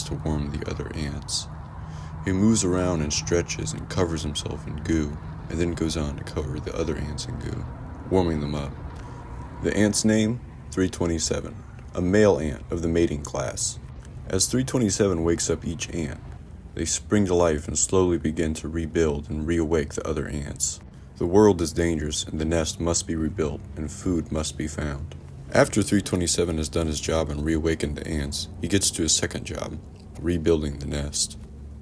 begins to warm the other ants. He moves around and stretches and covers himself in goo, and then goes on to cover the other ants in goo, warming them up. The ant's name? 327, a male ant of the mating class. As 327 wakes up each ant, they spring to life and slowly begin to rebuild and reawake the other ants. The world is dangerous, and the nest must be rebuilt, and food must be found. After 327 has done his job and reawakened the ants, he gets to his second job, rebuilding the nest.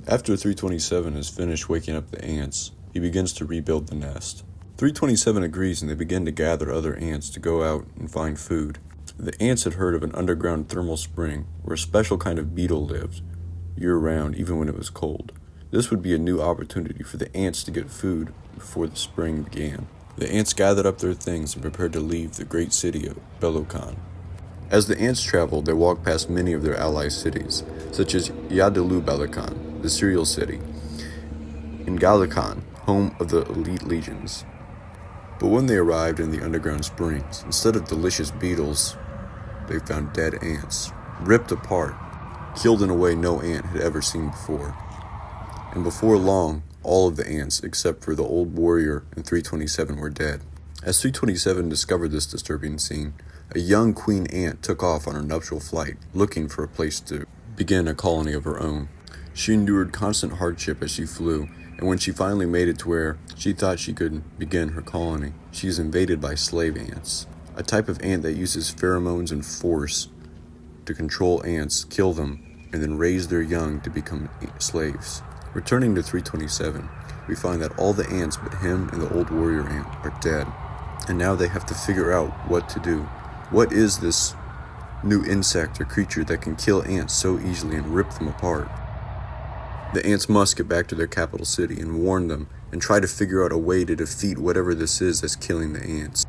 After 327 has finished waking up the ants, he begins to rebuild the nest. 327 agrees, and they begin to gather other ants to go out and find food. The ants had heard of an underground thermal spring where a special kind of beetle lived, year-round, even when it was cold. This would be a new opportunity for the ants to get food before the spring began. The ants gathered up their things and prepared to leave the great city of Belokan. As the ants traveled, they walked past many of their ally cities, such as Yadalu Belokan, the cereal city, and Galakan, home of the elite legions. But when they arrived in the underground springs, instead of delicious beetles, they found dead ants, ripped apart, killed in a way no ant had ever seen before. And before long, all of the ants, except for the old warrior and 327, were dead. As 327 discovered this disturbing scene, a young queen ant took off on her nuptial flight, looking for a place to begin a colony of her own. She endured constant hardship as she flew, and when she finally made it to where she thought she could begin her colony, she is invaded by slave ants, a type of ant that uses pheromones and force to control ants, kill them, and then raise their young to become slaves. Returning to 327, we find that all the ants but him and the old warrior ant are dead, and now they have to figure out what to do. What is this new insect or creature that can kill ants so easily and rip them apart? The ants must get back to their capital city and warn them and try to figure out a way to defeat whatever this is that's killing the ants.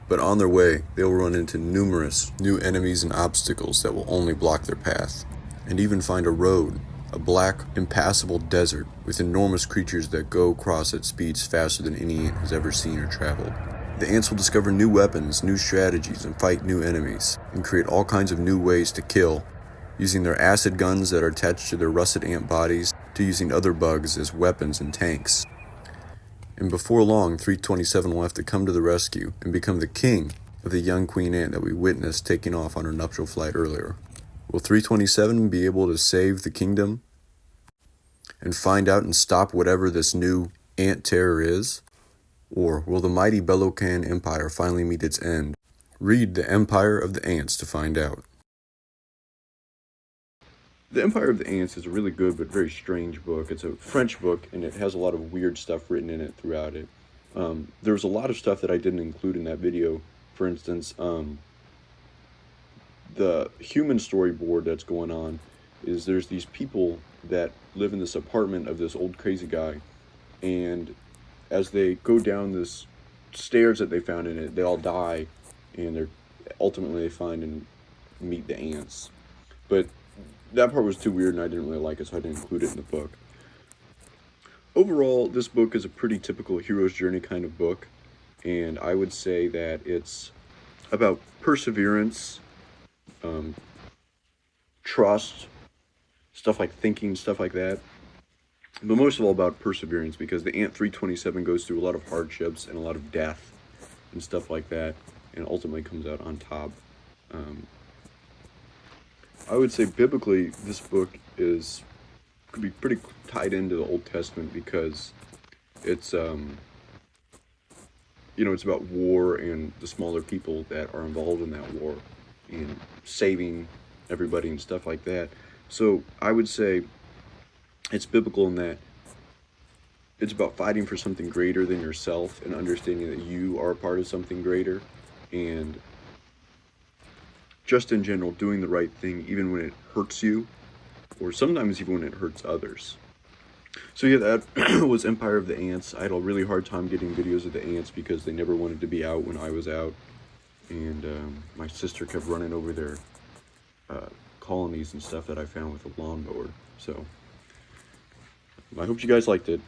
But on their way, they will run into numerous new enemies and obstacles that will only block their path, and even find a road, a black, impassable desert with enormous creatures that go across at speeds faster than any ant has ever seen or traveled. The ants will discover new weapons, new strategies, and fight new enemies, and create all kinds of new ways to kill, using their acid guns that are attached to their rusted ant bodies, to using other bugs as weapons and tanks. And before long, 327 will have to come to the rescue and become the king of the young queen ant that we witnessed taking off on her nuptial flight earlier. Will 327 be able to save the kingdom and find out and stop whatever this new ant terror is? Or will the mighty Belokan Empire finally meet its end? Read The Empire of the Ants to find out. The Empire of the Ants is a really good but very strange book. It's a French book, and it has a lot of weird stuff written in it throughout it. There's a lot of stuff that I didn't include in that video. For instance, the human storyboard that's going on is there's these people that live in this apartment of this old crazy guy, and as they go down this stairs that they found in it, they all die, and ultimately they find and meet the ants. But that part was too weird and I didn't really like it, so I didn't include it in the book. Overall, this book is a pretty typical hero's journey kind of book, and I would say that it's about perseverance, trust, stuff like thinking, stuff like that. But most of all about perseverance, because the Ant 327 goes through a lot of hardships and a lot of death and stuff like that, and ultimately comes out on top. I would say biblically, this book could be pretty tied into the Old Testament, because it's it's about war and the smaller people that are involved in that war and saving everybody and stuff like that. So I would say it's biblical in that it's about fighting for something greater than yourself and understanding that you are a part of something greater, and just in general doing the right thing even when it hurts you, or sometimes even when it hurts others. So yeah, that was Empire of the Ants. I had a really hard time getting videos of the ants because they never wanted to be out when I was out, and my sister kept running over their colonies and stuff that I found with a lawnmower. So I hope you guys liked it.